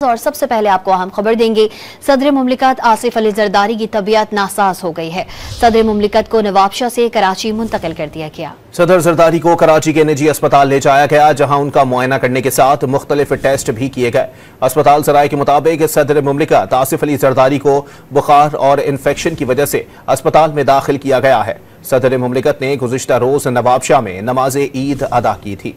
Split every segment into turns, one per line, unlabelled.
और सबसे पहले आपको अहम खबर देंगे। सदर मुमलिकत आसिफ अली जरदारी की तबीयत नासाज हो गई है। सदर मुमलिकत को नवाबशाह से कराची मुंतकिल कर दिया गया।
सदर जरदारी को कराची के निजी अस्पताल ले जाया गया, जहां उनका मुआयना करने के साथ मुख्तलिफ टेस्ट भी किए गए। अस्पताल सराय के मुताबिक सदर मुमलिकत आसिफ अली जरदारी को बुखार और इन्फेक्शन की वजह से अस्पताल में दाखिल किया गया है। सदर मुमलिकत ने गुज़िश्ता रोज नवाबशाह में नमाज ईद अदा की थी।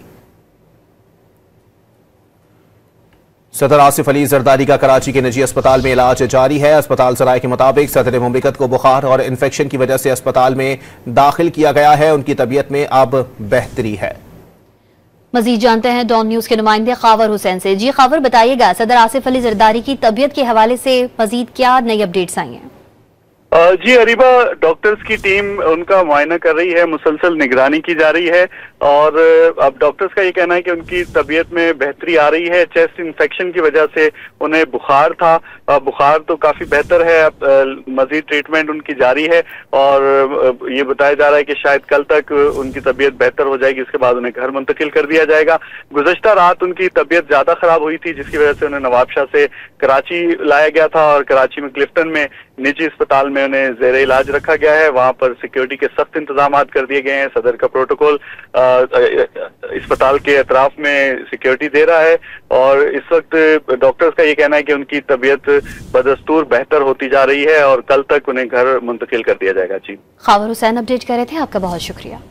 सदर आसिफ अली जरदारी का कराची के निजी अस्पताल में इलाज जारी है। अस्पताल सराय के मुताबिक सदर मुमलिकत को बुखार और इन्फेक्शन की वजह से अस्पताल में दाखिल किया गया है। उनकी तबीयत में अब बेहतरी है।
मजीद जानते हैं डॉन न्यूज के नुमाइंदे खावर हुसैन से। जी खावर, बताइएगा सदर आसिफ अली जरदारी की तबीयत के हवाले से मजीद क्या नई अपडेट्स आई हैं?
जी अरीबा, डॉक्टर्स की टीम उनका मुआयना कर रही है, मुसलसल निगरानी की जा रही है और अब डॉक्टर्स का ये कहना है कि उनकी तबीयत में बेहतरी आ रही है। चेस्ट इन्फेक्शन की वजह से उन्हें बुखार था, बुखार तो काफी बेहतर है। अब मजीद ट्रीटमेंट उनकी जारी है और ये बताया जा रहा है कि शायद कल तक उनकी तबीयत बेहतर हो जाएगी, इसके बाद उन्हें घर मुंतकिल कर दिया जाएगा। गुज़श्ता रात उनकी तबीयत ज्यादा खराब हुई थी, जिसकी वजह से उन्हें नवाबशाह से कराची लाया गया था और कराची में क्लिफ्टन में निजी अस्पताल में उन्हें ज़ेरे इलाज रखा गया है। वहां पर सिक्योरिटी के सख्त इंतजाम कर दिए गए हैं। सदर का प्रोटोकॉल अस्पताल के अतराफ में सिक्योरिटी दे रहा है और इस वक्त डॉक्टर्स का ये कहना है कि उनकी तबीयत बदस्तूर बेहतर होती जा रही है और कल तक उन्हें घर मुंतकिल कर दिया जाएगा। जी,
खावर हुसैन अपडेट कर रहे थे, आपका बहुत शुक्रिया।